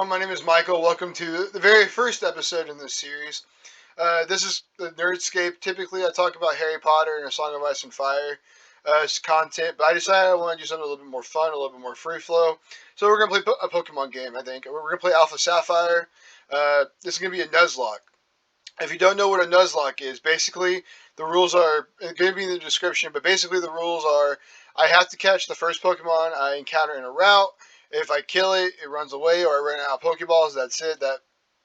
everyone. My name is Michael. Welcome to the very first episode in this series. This is the Nerdscape. Typically, I talk about Harry Potter and A Song of Ice and Fire content, but I decided I want to do something a little bit more fun, a little bit more free flow. So we're going to play a Pokemon game, I think. We're going to play Alpha Sapphire. This is going to be a Nuzlocke. If you don't know what a Nuzlocke is, basically the rules are going to be in the description, but basically the rules are I have to catch the first Pokemon I encounter in a route. If I kill it, it runs away, or I run out of Pokeballs, that's it. That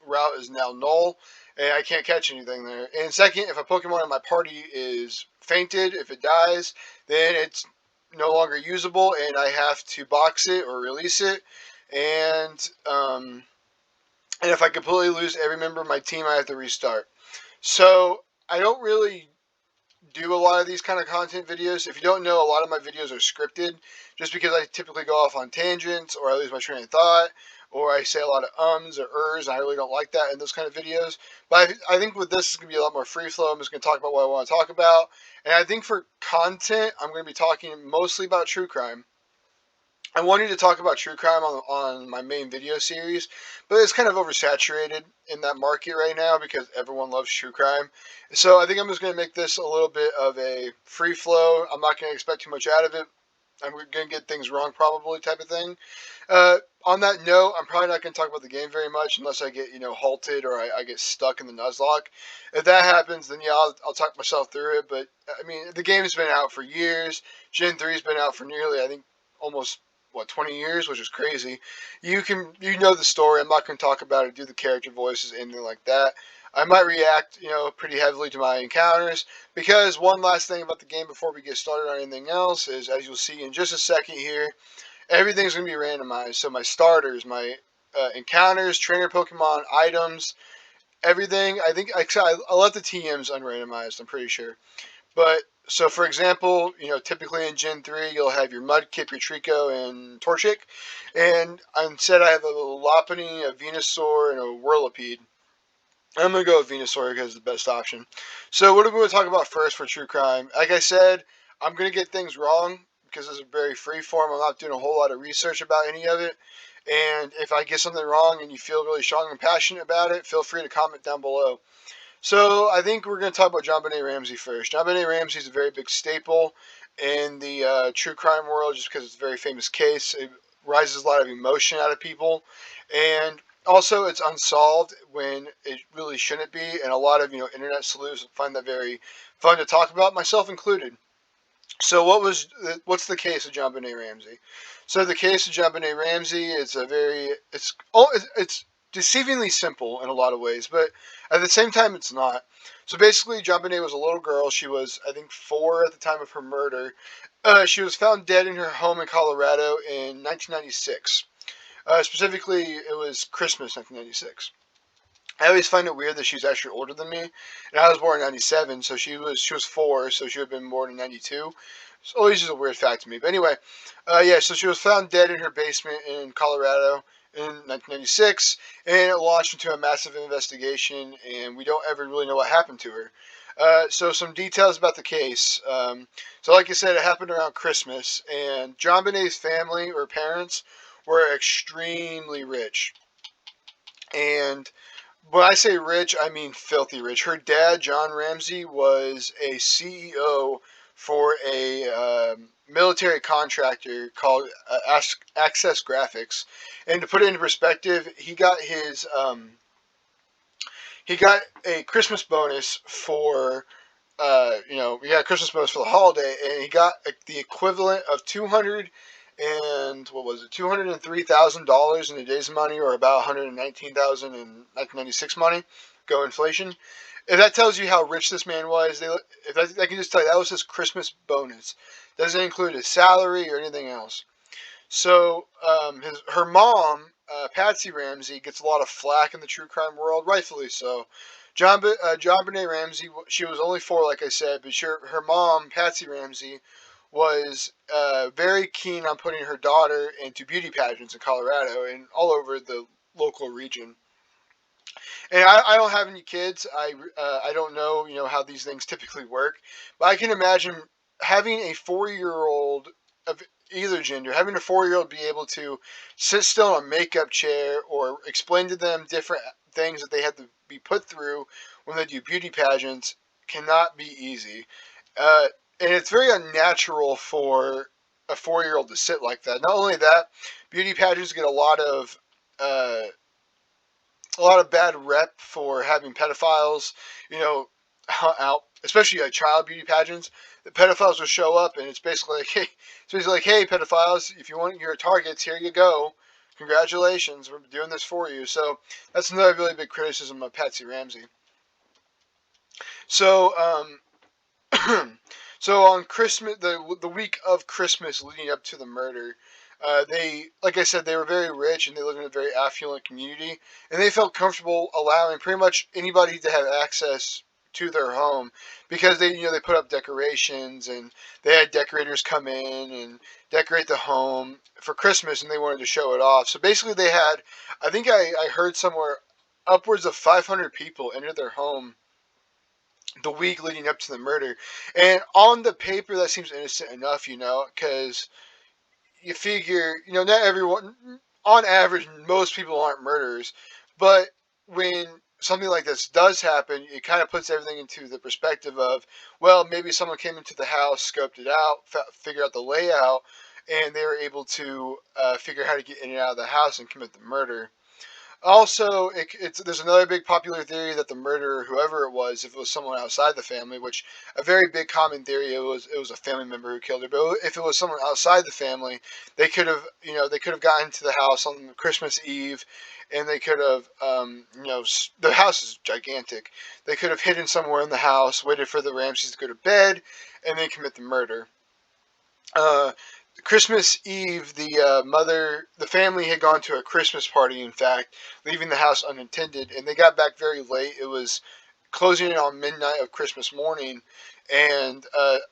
route is now null, and I can't catch anything there. And second, if a Pokemon in my party is fainted, if it dies, then it's no longer usable, and I have to box it or release it. And and if I completely lose every member of my team, I have to restart. So I don't really do a lot of these kind of content videos. If you don't know, a lot of my videos are scripted just because I typically go off on tangents or I lose my train of thought or I say a lot of ums or ers and I really don't like that in those kind of videos. But I think with this, it's going to be a lot more free flow. I'm just going to talk about what I want to talk about. And I think for content, I'm going to be talking mostly about true crime. I wanted to talk about true crime on my main video series, but it's kind of oversaturated in that market right now because everyone loves true crime. So I think I'm just going to make this a little bit of a free flow. I'm not going to expect too much out of it. I'm going to get things wrong probably type of thing. On that note, I'm probably not going to talk about the game very much unless I get, halted or I get stuck in the Nuzlocke. If that happens, then yeah, I'll talk myself through it. But I mean, the game's been out for years. Gen 3's been out for nearly, I think, almost 20 years, which is crazy. You know the story. I'm not going to talk about it, do the character voices, anything like that. I might react, pretty heavily to my encounters because one last thing about the game before we get started on anything else is, as you'll see in just a second here, everything's going to be randomized. So my starters, my encounters, trainer Pokemon, items, everything. I think I let the TMs unrandomized. I'm pretty sure. But so, for example, typically in Gen 3, you'll have your Mudkip, your Trico, and Torchic. And instead, I have a Lopunny, a Venusaur, and a Whirlipede. I'm going to go with Venusaur because it's the best option. So what are we going to talk about first for true crime? Like I said, I'm going to get things wrong because this is very free form. I'm not doing a whole lot of research about any of it. And if I get something wrong and you feel really strong and passionate about it, feel free to comment down below. So I think we're going to talk about JonBenet Ramsey first. JonBenet Ramsey is a very big staple in the true crime world just because it's a very famous case. It rises a lot of emotion out of people. And also, it's unsolved when it really shouldn't be, and a lot of internet sleuths find that very fun to talk about, myself included. So, what's the case of JonBenet Ramsey? So, the case of JonBenet Ramsey is it's deceivingly simple in a lot of ways, but at the same time, it's not. So, basically, JonBenet was a little girl. She was, I think, 4 at the time of her murder. She was found dead in her home in Colorado in 1996. Specifically, it was Christmas 1996. I always find it weird that she's actually older than me, and I was born in '97, so she was 4, so she would have been born in '92. It's always just a weird fact to me. But anyway, yeah, so she was found dead in her basement in Colorado in 1996, and it launched into a massive investigation, and we don't ever really know what happened to her. So some details about the case. So like I said, it happened around Christmas, and JonBenet's family or parents were extremely rich. And when I say rich, I mean filthy rich. Her dad, John Ramsey, was a CEO for a military contractor called Access Graphics. And to put it into perspective, he got a Christmas bonus for he got a Christmas bonus for the holiday, and he got the equivalent of $203,000 in today's money, or about $119,000 in 1996 money. Go inflation. If that tells you how rich this man was, if I can just tell you that was his Christmas bonus. Doesn't include his salary or anything else. So her mom, Patsy Ramsey, gets a lot of flack in the true crime world, rightfully so. JonBenet Ramsey, she was only 4, like I said, but her mom, Patsy Ramsey, was very keen on putting her daughter into beauty pageants in Colorado and all over the local region. And I don't have any kids. I don't know how these things typically work, but I can imagine having a 4-year-old either gender, having a 4-year-old be able to sit still in a makeup chair or explain to them different things that they had to be put through when they do beauty pageants cannot be easy. Uh, and it's very unnatural for a 4-year-old to sit like that. Not only that, beauty pageants get uh, a lot of bad rep for having pedophiles, you know, out, especially like child beauty pageants. The pedophiles will show up, and hey, pedophiles, if you want your targets, here you go. Congratulations, we're doing this for you. So that's another really big criticism of Patsy Ramsey. So, so on Christmas, the week of Christmas leading up to the murder, they, like I said, they were very rich and they lived in a very affluent community, and they felt comfortable allowing pretty much anybody to have access to their home because they put up decorations and they had decorators come in and decorate the home for Christmas, and they wanted to show it off. So basically, they had, I think I heard somewhere, upwards of 500 people enter their home the week leading up to the murder. And on the paper, that seems innocent enough, because you figure, not everyone, on average, most people aren't murderers. But when something like this does happen, it kind of puts everything into the perspective of, well, maybe someone came into the house, scoped it out, figured out the layout, and they were able to figure out how to get in and out of the house and commit the murder. Also, there's another big popular theory that the murderer, whoever it was, if it was someone outside the family, which a very big common theory, it was a family member who killed her. But if it was someone outside the family, they could have gotten to the house on Christmas Eve, and they could have, the house is gigantic. They could have hidden somewhere in the house, waited for the Ramseys to go to bed, and then commit the murder. Uh, Christmas Eve, the family had gone to a Christmas party, in fact, leaving the house unattended, and they got back very late. It was closing in on midnight of Christmas morning, and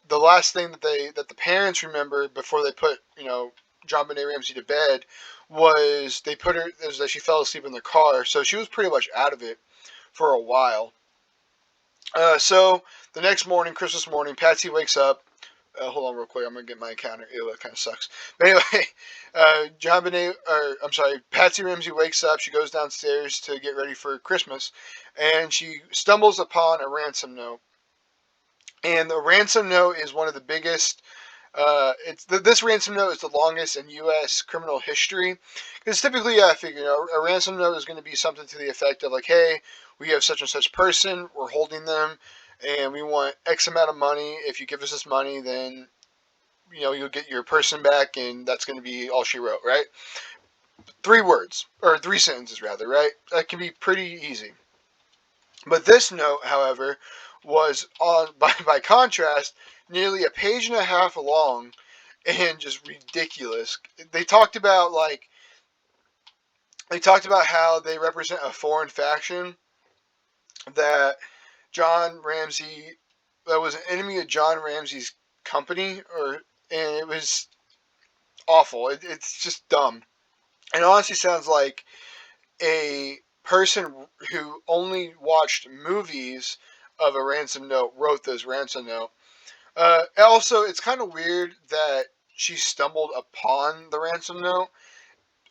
the last thing that the parents remember before they put, John Benet Ramsey to bed was that she fell asleep in the car, so she was pretty much out of it for a while. So the next morning, Christmas morning, Patsy wakes up. Hold on real quick. I'm gonna get my encounter. Ew, that kind of sucks. But anyway, Patsy Ramsey wakes up. She goes downstairs to get ready for Christmas, and she stumbles upon a ransom note. And the ransom note is one of the biggest. This ransom note is the longest in U.S. criminal history. Because typically, I figure, a ransom note is going to be something to the effect of like, hey, we have such and such person, we're holding them, and we want X amount of money. If you give us this money, then you'll get your person back, and that's going to be all she wrote, right? 3 words, or 3 sentences rather, right? That can be pretty easy. But this note, however, was by contrast nearly a page and a half long and just ridiculous. They talked about how they represent a foreign faction that John Ramsey that was an enemy of John Ramsey's company, and it was awful. It's just dumb. It honestly sounds like a person who only watched movies of a ransom note wrote this ransom note. Also, it's kind of weird that she stumbled upon the ransom note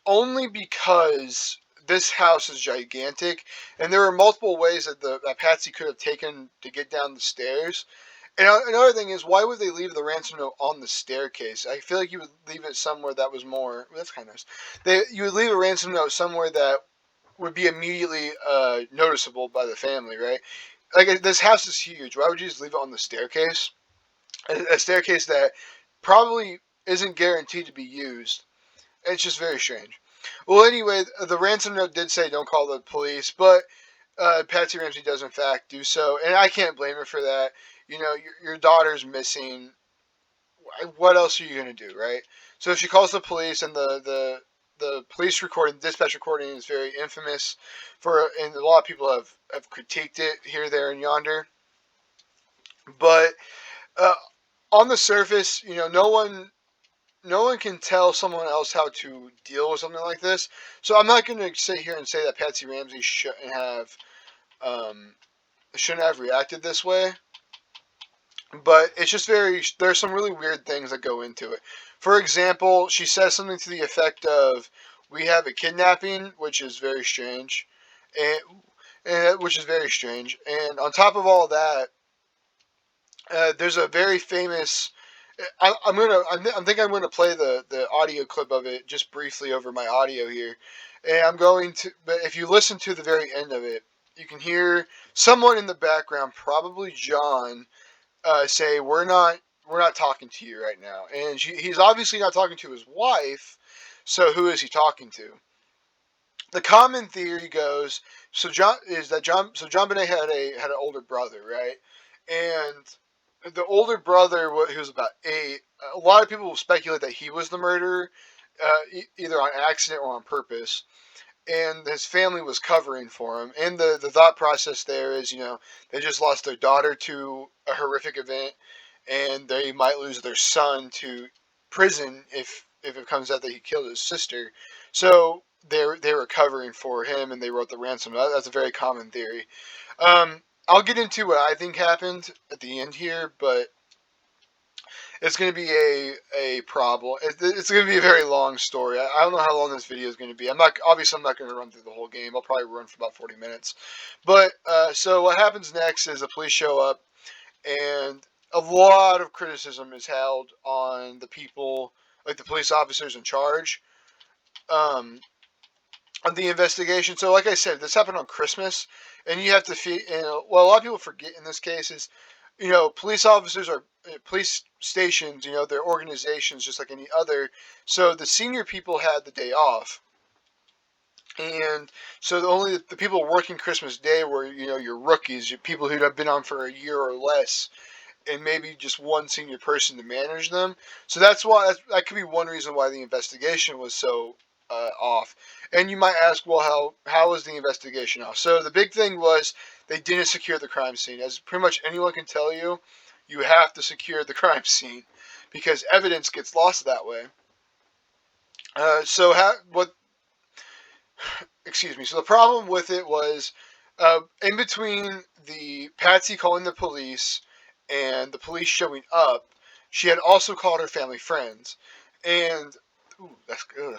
only because this house is gigantic, and there were multiple ways that Patsy could have taken to get down the stairs. And another thing is, why would they leave the ransom note on the staircase? I feel like you would leave it somewhere that was more. Well, that's kind of nice. You would leave a ransom note somewhere that would be immediately noticeable by the family, right? Like, this house is huge. Why would you just leave it on the staircase? A staircase that probably isn't guaranteed to be used. It's just very strange. Well, anyway, the ransom note did say don't call the police, but Patsy Ramsey does in fact do so, and I can't blame her for that. Your daughter's missing. What else are you gonna do, right? So she calls the police, and the police recording, dispatch recording, is very infamous and a lot of people have critiqued it here, there, and yonder. But uh, on the surface, no one can tell someone else how to deal with something like this. So I'm not going to sit here and say that Patsy Ramsey shouldn't have reacted this way. But it's just there's some really weird things that go into it. For example, she says something to the effect of, "We have a kidnapping," which is very strange, and, which is very strange. And on top of all that, there's a very famous. I think I'm gonna play the audio clip of it just briefly over my audio here, and I'm going to. But if you listen to the very end of it, you can hear someone in the background, probably John, say, we're not talking to you right now," and he's obviously not talking to his wife. So who is he talking to? The common theory goes, John Bonet had an older brother, right? And the older brother, who was about 8, a lot of people will speculate that he was the murderer, either on accident or on purpose, and his family was covering for him. And the thought process there is, they just lost their daughter to a horrific event, and they might lose their son to prison if it comes out that he killed his sister. So they were covering for him, and they wrote the ransom. That's a very common theory. I'll get into what I think happened at the end here, but it's going to be a problem. It's going to be a very long story. I don't know how long this video is going to be. I'm not going to run through the whole game. I'll probably run for about 40 minutes. But so what happens next is the police show up, and a lot of criticism is held on the people, like the police officers in charge, um, of the investigation. So, like I said, this happened on Christmas, and you have to what a lot of people forget in this case is, police officers are police stations. They're organizations just like any other. So the senior people had the day off, and so only the people working Christmas Day were your rookies, your people who have been on for a year or less, and maybe just one senior person to manage them. So that's why that could be one reason why the investigation was so off. And you might ask, well, how was the investigation off? So the big thing was they didn't secure the crime scene. As pretty much anyone can tell you, you have to secure the crime scene because evidence gets lost that way. What? Excuse me. So the problem with it was, in between the Patsy calling the police and the police showing up, she had also called her family friends, and ooh, that's good.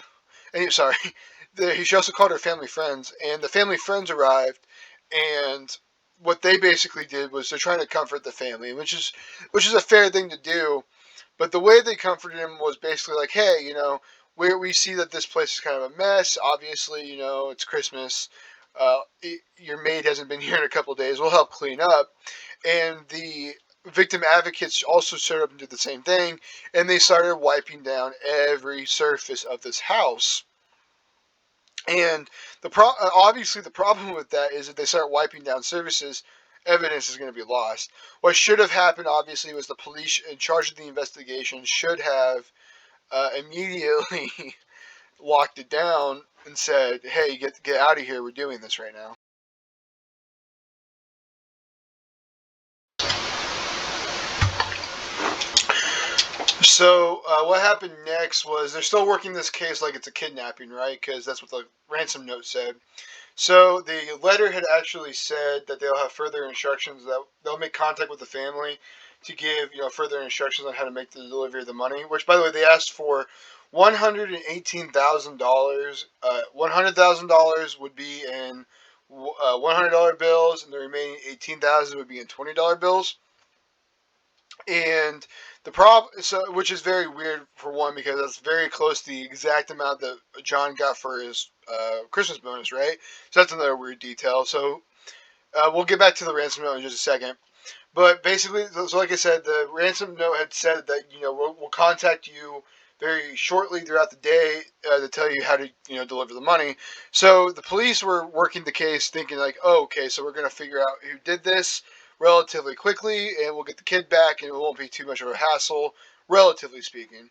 And sorry, she also called her family friends, and the family friends arrived, and what they basically did was they're trying to comfort the family, which is a fair thing to do. But the way they comforted him was basically like, hey, we see that this place is kind of a mess. Obviously, it's Christmas. Your maid hasn't been here in a couple of days. We'll help clean up. And the victim advocates also showed up and did the same thing. And they started wiping down every surface of this house. And obviously the problem with that is if they start wiping down surfaces, evidence is going to be lost. What should have happened, obviously, was the police in charge of the investigation should have immediately locked it down and said, "Hey, get out of here. We're doing this right now." So what happened next was they're still working this case like it's a kidnapping, right? Because that's what the ransom note said. So the letter had actually said that they'll have further instructions, that they'll make contact with the family to give further instructions on how to make the delivery of the money. Which, by the way, they asked for $118,000. $100,000 would be in $100 bills, and the remaining $18,000 would be in $20 bills. And the problem, which is very weird for one, because that's very close to the exact amount that John got for his Christmas bonus, right? So that's another weird detail. So we'll get back to the ransom note in just a second. But basically, so like I said, the ransom note had said that we'll contact you very shortly throughout the day to tell you how to deliver the money. So the police were working the case, thinking like, oh, okay, so we're gonna figure out who did this relatively quickly, and we'll get the kid back, and it won't be too much of a hassle, relatively speaking.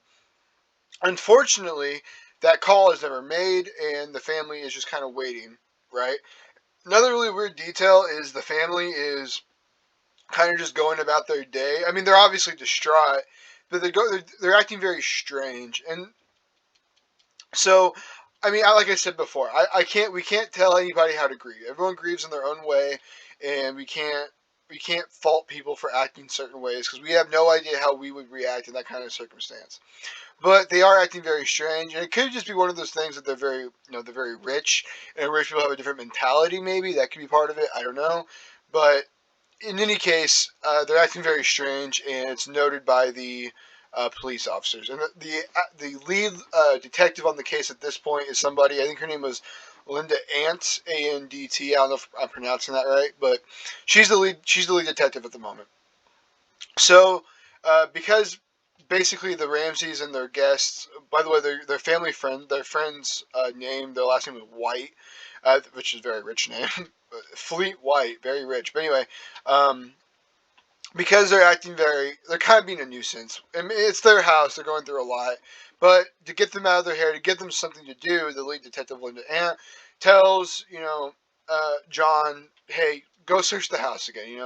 Unfortunately, that call is never made, and the family is just kind of waiting, right? Another really weird detail is the family is kind of just going about their day. I mean, they're obviously distraught, but they're acting very strange. And so, I mean, like I said before, we can't tell anybody how to grieve. Everyone grieves in their own way, and we can't fault people for acting certain ways because we have no idea how we would react in that kind of circumstance. but they are acting very strange, and it could just be one of those things that they're very, they're very rich, and rich people have a different mentality. Maybe that could be part of it. I don't know, but in any case, they're acting very strange, and it's noted by the police officers. And the lead detective on the case at this point is somebody. I think her name was Linda Ant, Andt. I don't know if I'm pronouncing that right, but she's the lead. She's the lead detective at the moment. So, because basically the Ramseys and their guests, by the way, their family friend, their friend's name, their last name was White, which is a very rich name. Fleet White, very rich. But anyway, um, because they're kind of being a nuisance. I mean, it's their house, they're going through a lot. But to get them out of their hair, to give them something to do, the lead detective, Linda Ant, tells, John, hey, go search the house again,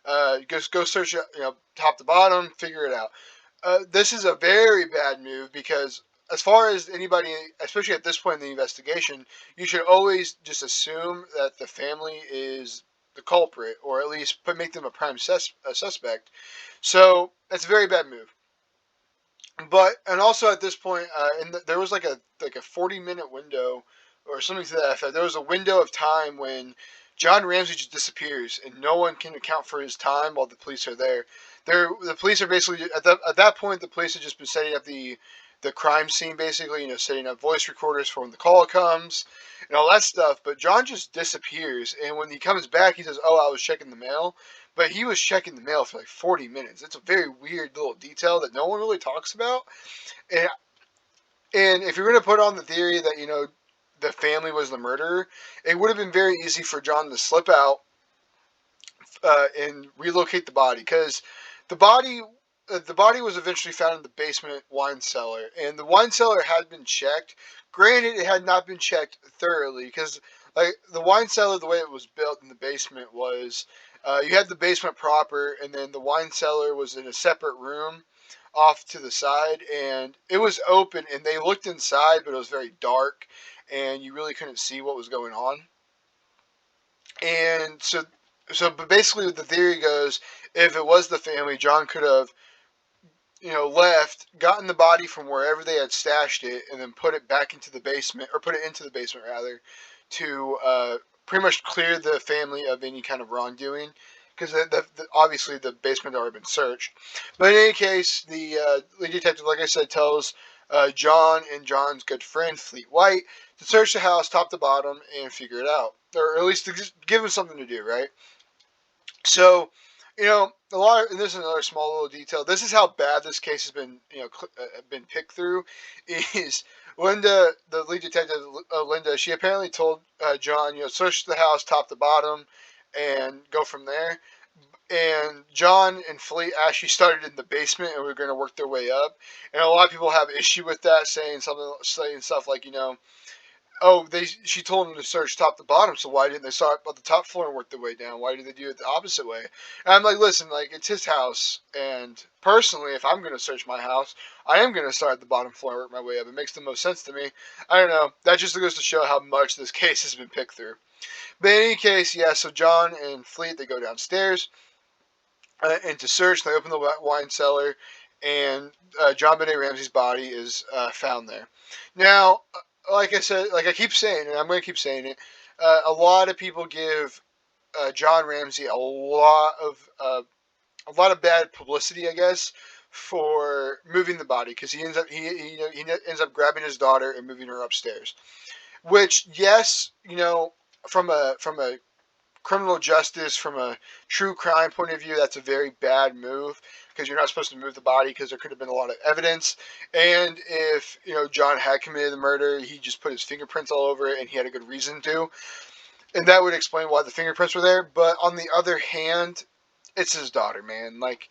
go search, top to bottom, figure it out. This is a very bad move because, as far as anybody, especially at this point in the investigation, you should always just assume that the family is the culprit, or at least make them a prime suspect. So that's a very bad move. But and also at this point, there was like a 40-minute window or something to that effect. There was a window of time when John Ramsey just disappears, and no one can account for his time while the police are there. The police are basically at that point. The police have just been setting up the crime scene, basically, setting up voice recorders for when the call comes and all that stuff. But John just disappears, and when he comes back, he says, "Oh, I was checking the mail." But he was checking the mail for like 40 minutes. It's a very weird little detail that no one really talks about. And and if you're going to put on the theory that the family was the murderer, it would have been very easy for John to slip out and relocate the body, because the body the body was eventually found in the basement wine cellar, and the wine cellar had been checked. Granted, it had not been checked thoroughly because, like, the wine cellar, the way it was built in the basement was, you had the basement proper, and then the wine cellar was in a separate room off to the side, and it was open, and they looked inside, but it was very dark, and you really couldn't see what was going on. And but basically, the theory goes, if it was the family, John could have, left, gotten the body from wherever they had stashed it, and then put it back into the basement, or put it into the basement rather, to pretty much clear the family of any kind of wrongdoing, because obviously the basement had already been searched. But in any case, the lead detective, like I said, tells John and John's good friend Fleet White to search the house top to bottom and figure it out, or at least to just give him something to do, right? So, a lot of, and this is another small little detail. This is how bad this case has been, been picked through. Is Linda, the lead detective, Linda? She apparently told John, search the house top to bottom, and go from there. And John and Fleet actually started in the basement, and were going to work their way up. And a lot of people have issue with that, saying stuff like, oh, she told them to search top to bottom, so why didn't they start at the top floor and work their way down? Why did they do it the opposite way? And I'm like, listen, like, it's his house, and personally, if I'm going to search my house, I am going to start at the bottom floor and work my way up. It makes the most sense to me. I don't know. That just goes to show how much this case has been picked through. But in any case, yeah, so John and Fleet, they go downstairs, and to search, they open the wine cellar, and John Benet Ramsey's body is found there. Now, like I said, like I keep saying, and I'm going to keep saying it, a lot of people give John Ramsey a lot of bad publicity, I guess, for moving the body, because he ends up grabbing his daughter and moving her upstairs. Which, yes, from a criminal justice, from a true crime point of view, that's a very bad move, because you're not supposed to move the body, because there could have been a lot of evidence. And if John had committed the murder, he just put his fingerprints all over it, and he had a good reason to, and that would explain why the fingerprints were there. But on the other hand, it's his daughter, man. Like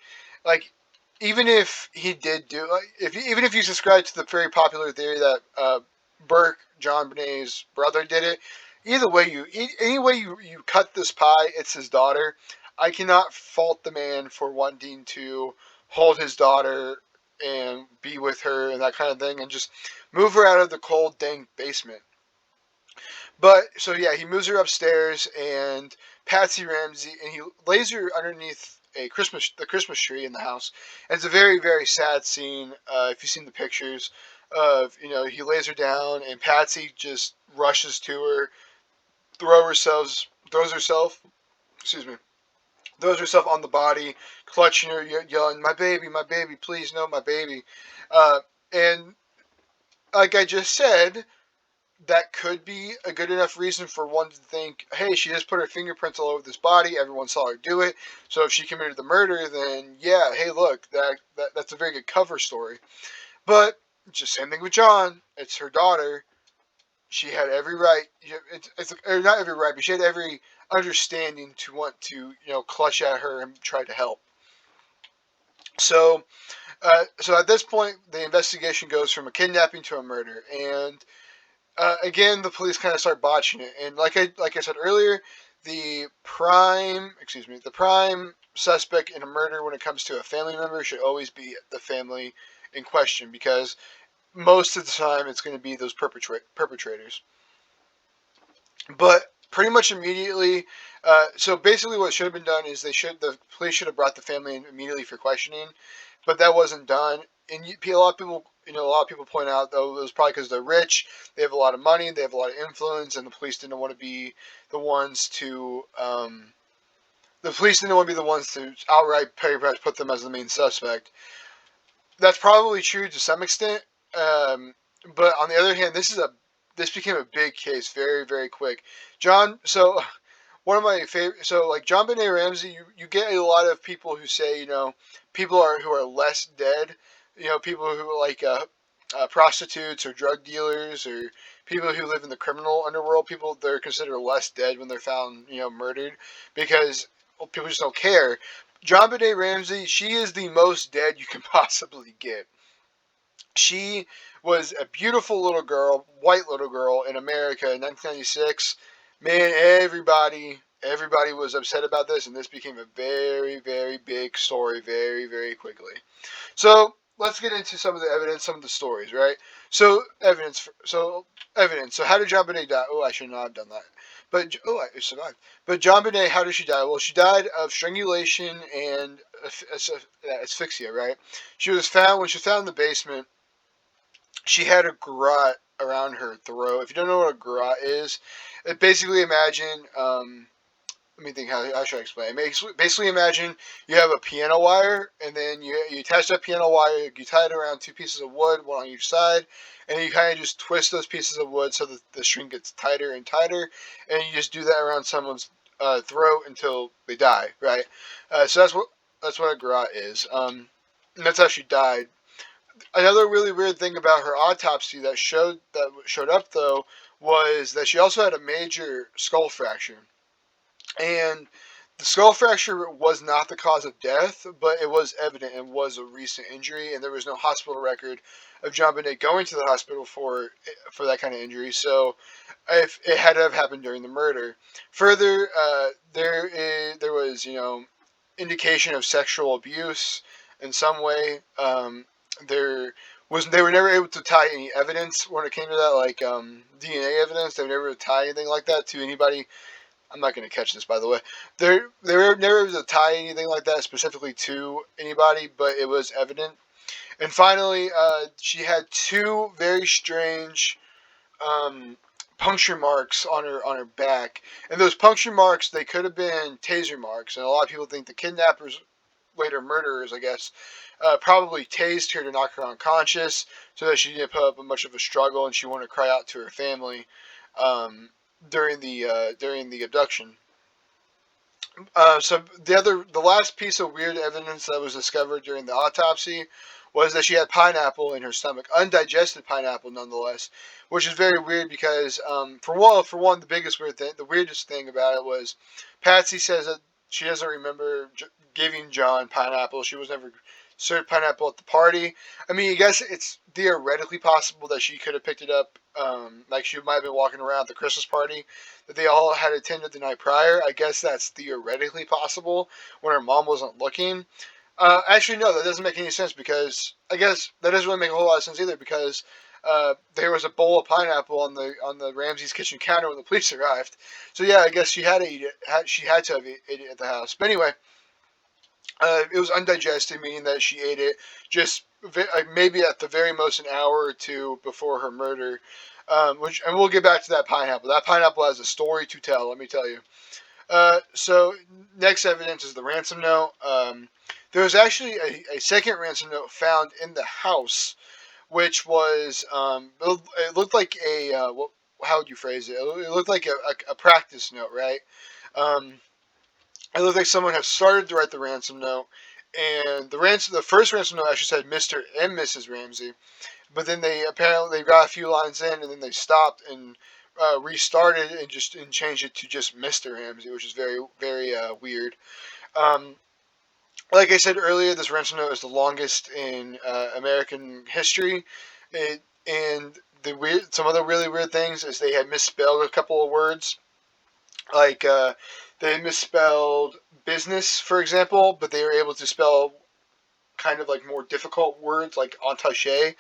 even if he did do, like, even if you subscribe to the very popular theory that Burke, John Benet's brother, did it, either way any way you cut this pie, it's his daughter. I cannot fault the man for wanting to hold his daughter and be with her and that kind of thing, and just move her out of the cold, dang basement. But so yeah, he moves her upstairs, and Patsy Ramsey, and he lays her underneath the Christmas tree in the house. And it's a very, very sad scene. If you've seen the pictures of, he lays her down and Patsy just rushes to her, throws herself, excuse me, throws herself on the body, clutching her, yelling, my baby, please, no, my baby." And like I just said, that could be a good enough reason for one to think, hey, she just put her fingerprints all over this body. Everyone saw her do it. So if she committed the murder, then yeah, hey, look, that's a very good cover story. But just same thing with John. It's her daughter. She had every right. Or not every right, but she had every understanding to want to, clutch at her and try to help. So, so at this point, the investigation goes from a kidnapping to a murder, and again, the police kind of start botching it. And like I said earlier, the prime suspect in a murder when it comes to a family member should always be the family in question, because most of the time it's going to be those perpetrators. But pretty much immediately, so basically what should have been done is the police should have brought the family in immediately for questioning, but that wasn't done. And a lot of people point out, though, it was probably because they're rich, they have a lot of money, they have a lot of influence, and the police didn't want to be the ones to outright put them as the main suspect. That's probably true to some extent, but on the other hand, this became a big case very, very quick. One of my favorite. So like JonBenet Ramsey, you get a lot of people who say, people who are less dead, people who are like prostitutes or drug dealers or people who live in the criminal underworld. People, they're considered less dead when they're found, murdered, because people just don't care. JonBenet Ramsey, she is the most dead you can possibly get. She was a beautiful little girl, white little girl in America in 1996. Man, everybody was upset about this, and this became a very, very big story very, very quickly. So let's get into some of the evidence, some of the stories, right? So evidence. So how did JonBenet die? Oh, I should not have done that. But I survived. But JonBenet, how did she die? Well, she died of strangulation and asphyxia, right? When she was found in the basement, she had a garrote around her throat. If you don't know what a garrote is, basically imagine. Let me think. How should I explain? Basically, imagine you have a piano wire, and then you attach that piano wire. You tie it around two pieces of wood, one on each side, and you kind of just twist those pieces of wood so that the string gets tighter and tighter, and you just do that around someone's throat until they die. Right. So that's what a garrote is. And that's how she died. Another really weird thing about her autopsy that showed up, though, was that she also had a major skull fracture. And the skull fracture was not the cause of death, but it was evident and was a recent injury, and there was no hospital record of JonBenet going to the hospital for that kind of injury. So if it had to have happened during the murder. Further, there was indication of sexual abuse in some way. They were never able to tie any evidence when it came to that, like DNA evidence. They were never able to tie anything like that to anybody. I'm not going to catch this, by the way. They were never able to tie anything like that specifically to anybody, but it was evident. And finally, she had two very strange puncture marks on her back, and those puncture marks, they could have been taser marks, and a lot of people think the kidnappers, later murderers, I guess, probably tased her to knock her unconscious so that she didn't put up much of a struggle and she wanted to cry out to her family during the abduction. So the last piece of weird evidence that was discovered during the autopsy was that she had pineapple in her stomach, undigested pineapple nonetheless, which is very weird because for one, the weirdest thing about it was Patsy says that she doesn't remember giving John pineapple. She was never served pineapple at the party. I mean, I guess it's theoretically possible that she could have picked it up, like she might have been walking around at the Christmas party that they all had attended the night prior. I guess that's theoretically possible when her mom wasn't looking. Actually, no, that doesn't make any sense because I guess that doesn't really make a whole lot of sense either because there was a bowl of pineapple on the Ramsey's kitchen counter when the police arrived. So yeah, I guess she had to eat it. She had to have eaten it at the house. But anyway, It was undigested, meaning that she ate it just maybe at the very most an hour or two before her murder. And we'll get back to that pineapple. That pineapple has a story to tell. Let me tell you. So next evidence is the ransom note. There was actually a second ransom note found in the house, which was it looked like a how would you phrase it? It looked like a practice note, right? Um, it looked like someone had started to write the ransom note, and the first ransom note actually said Mr. and Mrs. Ramsey, but then they apparently got a few lines in, and then they stopped and restarted and changed it to just Mr. Ramsey, which is very very weird. Um, like I said earlier, this ransom note is the longest in American history. And some other really weird things is they had misspelled a couple of words, like they misspelled business, for example, but they were able to spell kind of like more difficult words like entaché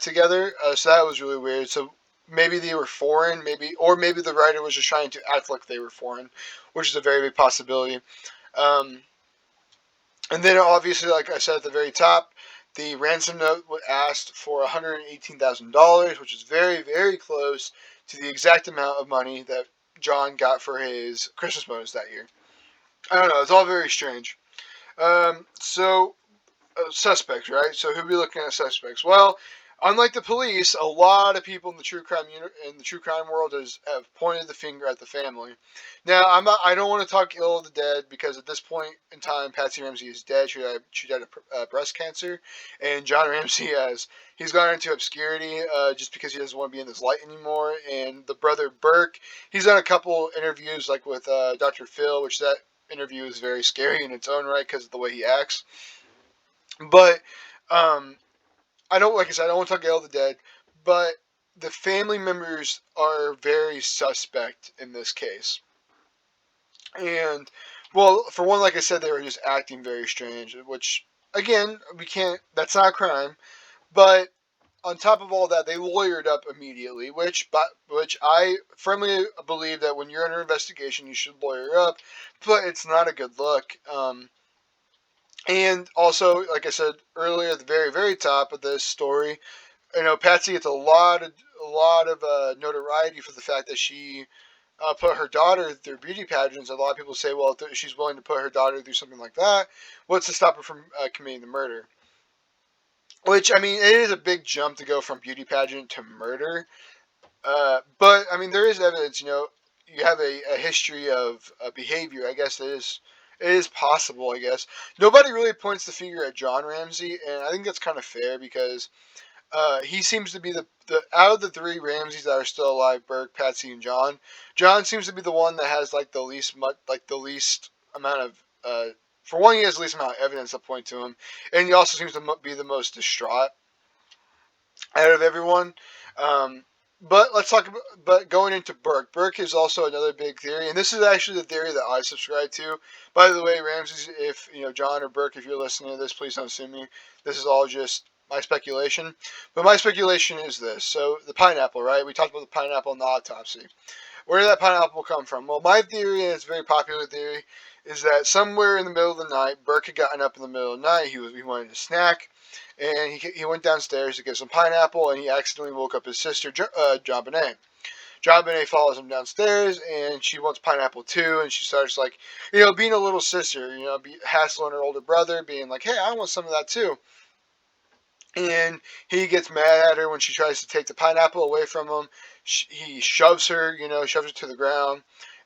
together. So that was really weird. So maybe they were foreign, maybe the writer was just trying to act like they were foreign, which is a very big possibility. Um, and then obviously, like I said at the very top, the ransom note asked for $118,000, which is very, very close to the exact amount of money that John got for his Christmas bonus that year. I don't know. It's all very strange. Suspects, right? So who'd be looking at suspects? Well, unlike the police, a lot of people in the true crime world have pointed the finger at the family. Now, I don't want to talk ill of the dead because at this point in time, Patsy Ramsey is dead. She died of breast cancer, and John Ramsey he's gone into obscurity just because he doesn't want to be in this light anymore. And the brother Burke, he's done a couple interviews like with Dr. Phil, which that interview is very scary in its own right because of the way he acts. But um, I don't like I said I don't want to talk ill of the dead, but the family members are very suspect in this case. And well, for one, like I said, they were just acting very strange, which again we can't. That's not a crime. But on top of all that, they lawyered up immediately, which I firmly believe that when you're under investigation, you should lawyer up. But it's not a good look. And also, like I said earlier, at the very, very top of this story, Patsy gets a lot of notoriety for the fact that she put her daughter through beauty pageants. A lot of people say, well, if she's willing to put her daughter through something like that, what's to stop her from committing the murder? Which, I mean, it is a big jump to go from beauty pageant to murder. But I mean, there is evidence. You have a history of behavior. I guess it is possible. I guess nobody really points the finger at John Ramsey, and I think that's kind of fair because he seems to be the out of the three Ramseys that are still alive, Burke, Patsy, and John. John seems to be the one that has like the least amount of. For one, he has the least amount of evidence to point to him, and he also seems to be the most distraught out of everyone. Um, but let's talk about. But going into Burke, Burke is also another big theory, and this is actually the theory that I subscribe to. By the way, Ramsey, if John or Burke, if you're listening to this, please don't sue me. This is all just my speculation. But my speculation is this: so the pineapple, right? We talked about the pineapple in the autopsy. Where did that pineapple come from? Well, my theory, and it's a very popular theory, is that somewhere in the middle of the night, Burke had gotten up in the middle of the night. He wanted a snack, and he went downstairs to get some pineapple, and he accidentally woke up his sister, John Bonet. John Bonet follows him downstairs, and she wants pineapple too, and she starts like, being a little sister, hassling her older brother, being like, hey, I want some of that too. And he gets mad at her when she tries to take the pineapple away from him. He shoves her, shoves her to the ground,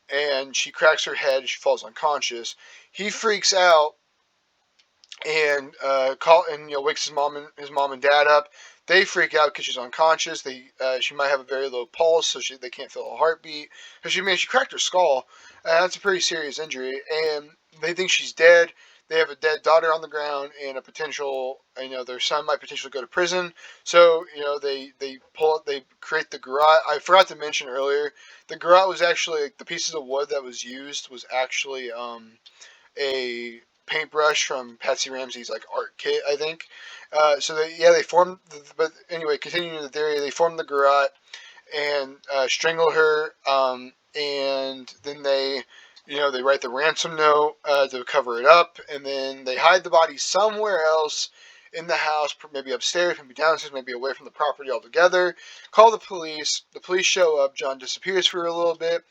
and she cracks her head and she falls unconscious. He freaks out and wakes his mom and dad up. They freak out because she's unconscious. She might have a very low pulse, so they can't feel a heartbeat. Because she cracked her skull. That's a pretty serious injury, and they think she's dead. They have a dead daughter on the ground and a potential. Their son might potentially go to prison. So they create the garrote. I forgot to mention earlier, the garrote was actually the pieces of wood that was used was actually a paintbrush from Patsy Ramsey's like art kit, I think. So they formed. But anyway, continuing the theory, they formed the garrote and strangle her, and then they They write the ransom note to cover it up, and then they hide the body somewhere else in the house, maybe upstairs, maybe downstairs, maybe away from the property altogether. Call the police. The police show up. John disappears for a little bit,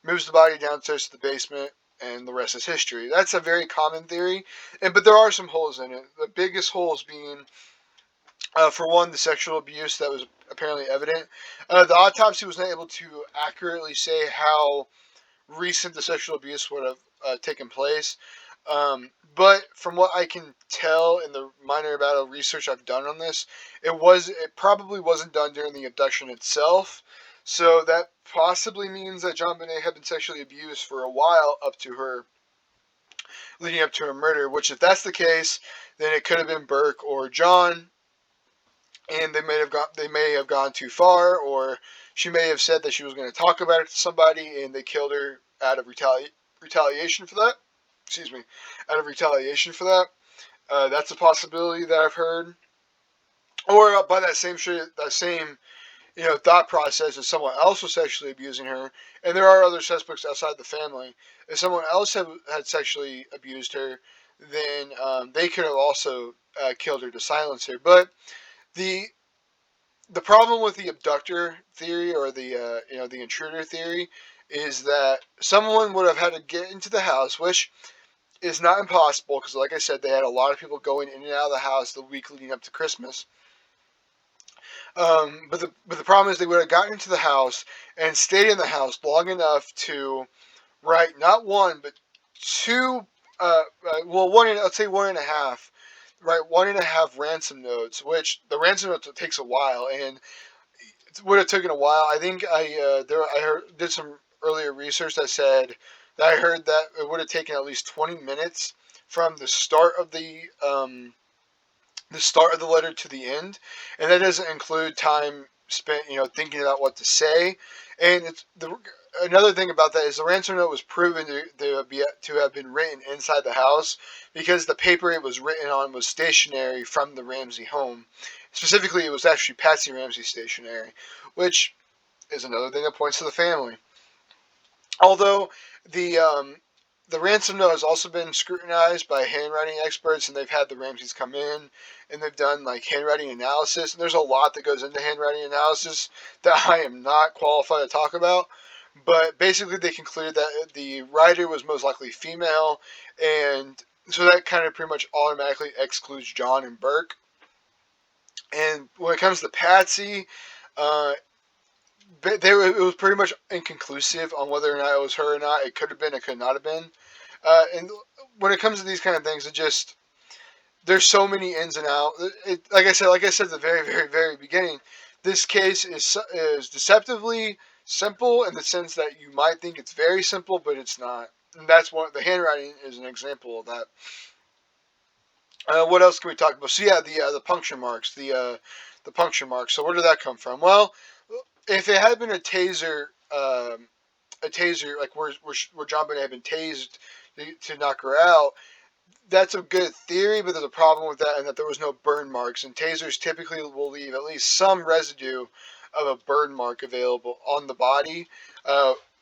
moves the body downstairs to the basement, and the rest is history. That's a very common theory, but there are some holes in it. The biggest holes being, for one, the sexual abuse that was apparently evident. The autopsy was not able to accurately say how recent the sexual abuse would have taken place. But from what I can tell in the minor amount of research I've done on this, it probably wasn't done during the abduction itself. So that possibly means that John Bonet had been sexually abused for a while leading up to her murder. Which, if that's the case, then it could have been Burke or John, and they may have gone too far, or she may have said that she was going to talk about it to somebody, and they killed her out of retaliation for that. Excuse me, out of retaliation for that. That's a possibility that I've heard. Or by that same thought process, if someone else was sexually abusing her, and there are other suspects outside the family, if someone else had sexually abused her, then they could have also killed her to silence her. But the the problem with the abductor theory, or the intruder theory, is that someone would have had to get into the house, which is not impossible because, like I said, they had a lot of people going in and out of the house the week leading up to Christmas. But the problem is they would have gotten into the house and stayed in the house long enough to write not one but two. Well, let's say one and a half. Right, one and a half ransom notes, which the ransom note takes a while, and it would have taken a while. I think did some earlier research that said that I heard that it would have taken at least 20 minutes from the start of the letter to the end, and that doesn't include time spent, thinking about what to say. And another thing about that is the ransom note was proven to have been written inside the house because the paper it was written on was stationary from the Ramsey home. Specifically, it was actually Patsy Ramsey's stationery, which is another thing that points to the family. Although the ransom note has also been scrutinized by handwriting experts, and they've had the Ramseys come in and they've done like handwriting analysis. And there's a lot that goes into handwriting analysis that I am not qualified to talk about. But basically, they concluded that the writer was most likely female, and so that kind of pretty much automatically excludes John and Burke. And when it comes to Patsy, uh, it was pretty much inconclusive on whether or not it was her or not. It could have been, it could not have been. And when it comes to these kind of things, there's so many ins and outs. Like I said at the very, very, very beginning, this case is deceptively simple in the sense that you might think it's very simple, but it's not. And that's the handwriting is an example of that. What else can we talk about? So yeah, the puncture marks, the puncture marks. So where did that come from? Well, if it had been a taser like where John Bonet had been tased to knock her out, that's a good theory, but there's a problem with that, and that there was no burn marks. And tasers typically will leave at least some residue of a burn mark available on the body,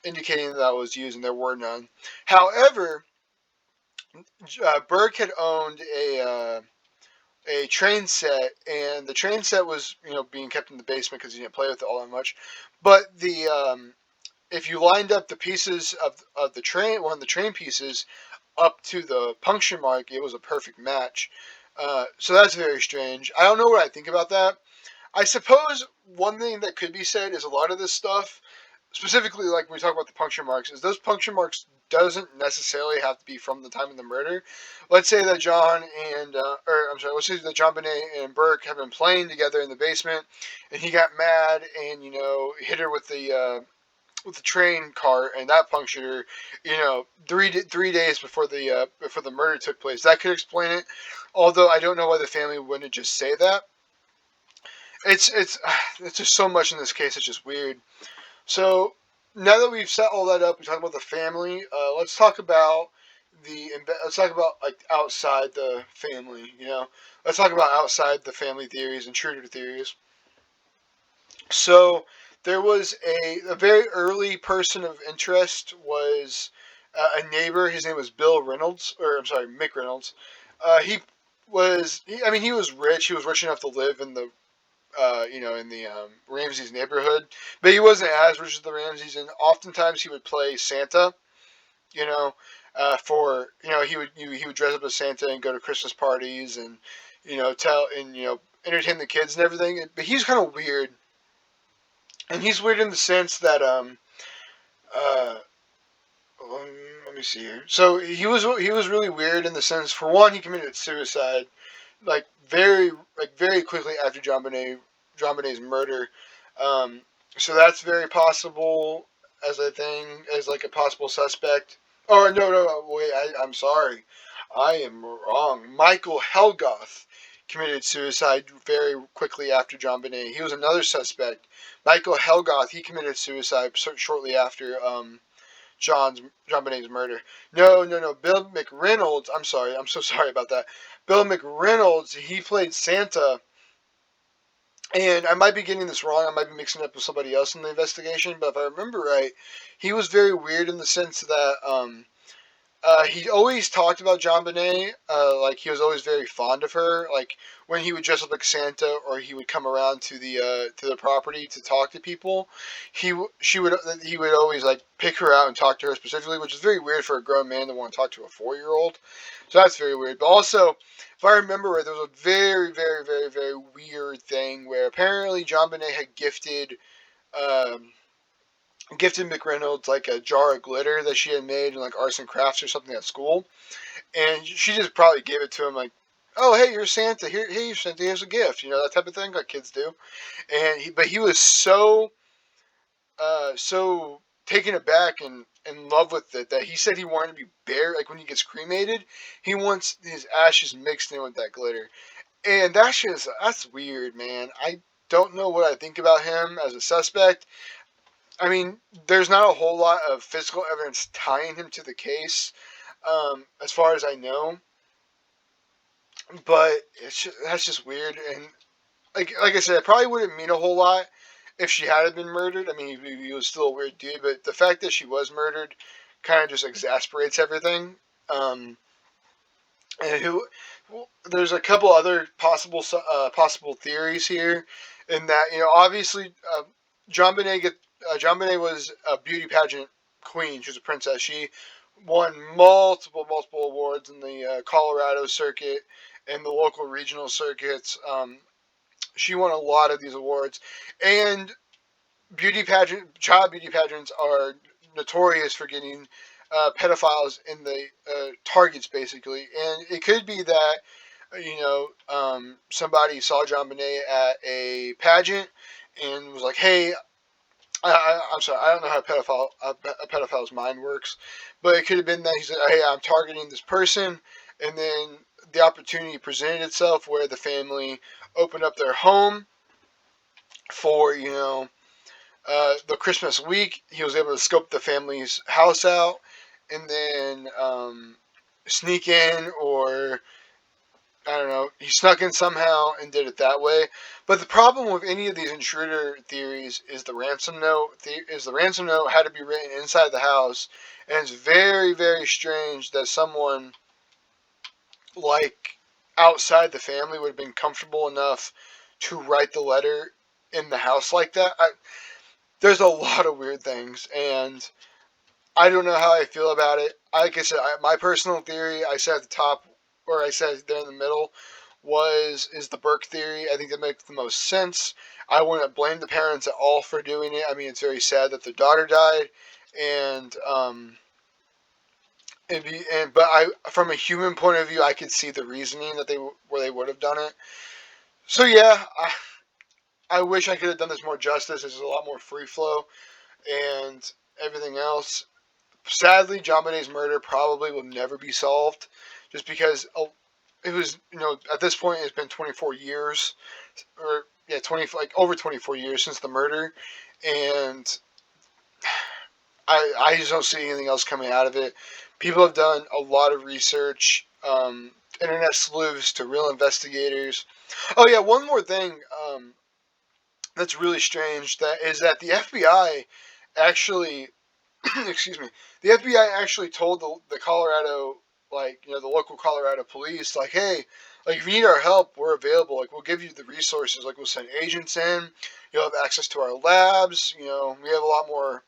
indicating that was used, and there were none. However, Burke had owned a train set, and the train set was being kept in the basement because he didn't play with it all that much. But if you lined up the pieces of the train, one of the train pieces, up to the puncture mark, it was a perfect match. So that's very strange. I don't know what I think about that. I suppose one thing that could be said is a lot of this stuff, specifically like when we talk about the puncture marks, is those puncture marks doesn't necessarily have to be from the time of the murder. Let's say that let's say that John Bonet and Burke have been playing together in the basement, and he got mad and hit her with the train cart, and that punctured her. 3 days before the murder took place. That could explain it. Although I don't know why the family wouldn't just say that. It's just so much in this case. It's just weird. So now that we've set all that up, we talked about the family. Let's talk about like outside the family. Let's talk about outside the family theories, intruder theories. So there was a very early person of interest was a neighbor. His name was Bill Reynolds, or I'm sorry, Mick Reynolds. He was rich. He was rich enough to live in the in the Ramses neighborhood, but he wasn't as rich as the Ramses. And oftentimes he would play Santa. You know, for he would dress up as Santa and go to Christmas parties and entertain the kids and everything. But he's kind of weird, and he's weird in the sense that uh, let me see here. So he was really weird in the sense, for one, he committed suicide very quickly after John Bonet's murder. Um, so that's very possible as a thing, as like a possible suspect. Oh no, wait, I'm sorry, I am wrong. Michael Helgoth committed suicide very quickly after JonBenet. He was another suspect. Michael Helgoth, he committed suicide shortly after JonBenet's murder. No. Bill McReynolds. I'm sorry. I'm so sorry about that. Bill McReynolds. He played Santa, and I might be getting this wrong. I might be mixing it up with somebody else in the investigation. But if I remember right, he was very weird in the sense that he always talked about JonBenet. Like he was always very fond of her. Like when he would dress up like Santa, or he would come around to the property to talk to people, he would always like pick her out and talk to her specifically, which is very weird for a grown man to want to talk to a 4-year-old. So that's very weird. But also, if I remember right, there was a very very very very weird thing where apparently JonBenet had um, gifted McReynolds like a jar of glitter that she had made in like arts and crafts or something at school, and she just probably gave it to him like, "Oh, hey, you're Santa. Hey, Santa. Here's a gift." That type of thing, like kids do. But he was so taken aback and in love with it that he said he wanted to be buried. Like when he gets cremated, he wants his ashes mixed in with that glitter, and that's weird, man. I don't know what I think about him as a suspect. I mean, there's not a whole lot of physical evidence tying him to the case, as far as I know. But that's just weird, and like I said, it probably wouldn't mean a whole lot if she had been murdered. I mean, he was still a weird dude, but the fact that she was murdered kind of just exasperates everything. Um, and who? Well, there's a couple other possible theories here, in that obviously John Bonet was a beauty pageant queen. She was a princess. She won multiple awards in the Colorado circuit and the local regional circuits. She won a lot of these awards, and child beauty pageants are notorious for getting pedophiles in the targets, basically. And it could be that somebody saw JonBenet at a pageant and was like, "Hey, I'm sorry, I don't know how a pedophile's mind works, but it could have been that he said, "Hey, I'm targeting this person," and then the opportunity presented itself where the family opened up their home for the Christmas week. He was able to scope the family's house out and then sneak in, or I don't know, he snuck in somehow and did it that way. But the problem with any of these intruder theories is the ransom note. The ransom note had to be written inside the house, and it's very, very strange that someone like outside the family would have been comfortable enough to write the letter in the house like that. There's a lot of weird things, and I don't know how I feel about it. Like I said, my personal theory, I said at the top, or I said there in the middle, is the Burke theory. I think that makes the most sense. I wouldn't blame the parents at all for doing it. I mean, it's very sad that their daughter died, and but from a human point of view, I could see the reasoning that they would have done it. So yeah, I wish I could have done this more justice. There's a lot more free flow and everything else. Sadly, JonBenet's murder probably will never be solved, just because it was, at this point it's been 24 years, or yeah, over 24 years since the murder, and I just don't see anything else coming out of it. People have done a lot of research, internet sleuths to real investigators. Oh yeah, one more thing that's really strange, that is that the FBI actually excuse me, the FBI actually told the Colorado, like, the local Colorado police, like, hey, like, if you need our help, we're available. Like, we'll give you the resources. Like, we'll send agents in. You'll have access to our labs. We have a lot more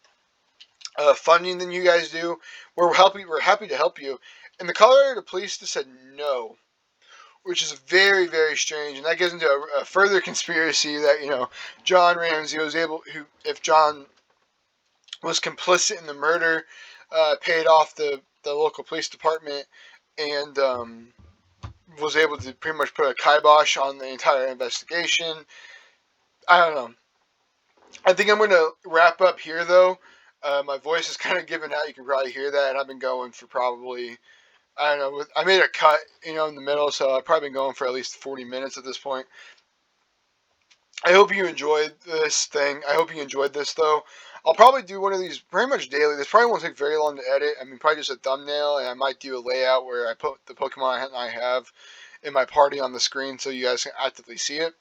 funding than you guys do. We're happy to help you. And the Colorado police just said no, which is very, very strange. And that gets into a further conspiracy that, John Ramsey was able, if John was complicit in the murder, paid off the local police department, and was able to pretty much put a kibosh on the entire investigation. I don't know. I think I'm going to wrap up here, though. My voice is kind of giving out. You can probably hear that. And I've been going for probably, I don't know, I made a cut, in the middle, so I've probably been going for at least 40 minutes at this point. I hope you enjoyed this thing. I hope you enjoyed this, though. I'll probably do one of these pretty much daily. This probably won't take very long to edit. I mean, probably just a thumbnail, and I might do a layout where I put the Pokemon I have in my party on the screen so you guys can actively see it.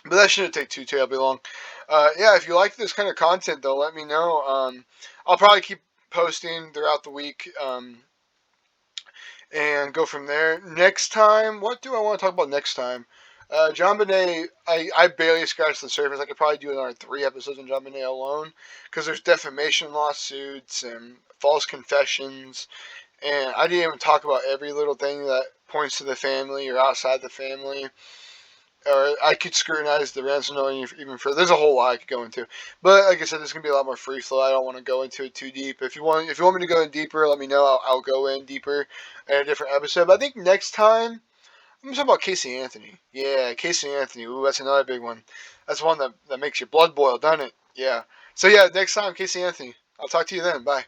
But that shouldn't take too terribly long. Yeah, if you like this kind of content, though, let me know. I'll probably keep posting throughout the week and go from there. Next time, what do I want to talk about next time? John Bonet, I barely scratched the surface. I could probably do another 3 episodes on John Bonet alone because there's defamation lawsuits and false confessions, and I didn't even talk about every little thing that points to the family or outside the family. Or I could scrutinize the ransomware even further. There's a whole lot I could go into, but like I said, there's gonna be a lot more free flow. I don't want to go into it too deep. If you want me to go in deeper, let me know. I'll go in deeper in a different episode. But I think next time I'm gonna talk about Casey Anthony. Yeah, Casey Anthony. Ooh, that's another big one. That's one that makes your blood boil, doesn't it? Yeah. So yeah, next time Casey Anthony. I'll talk to you then. Bye.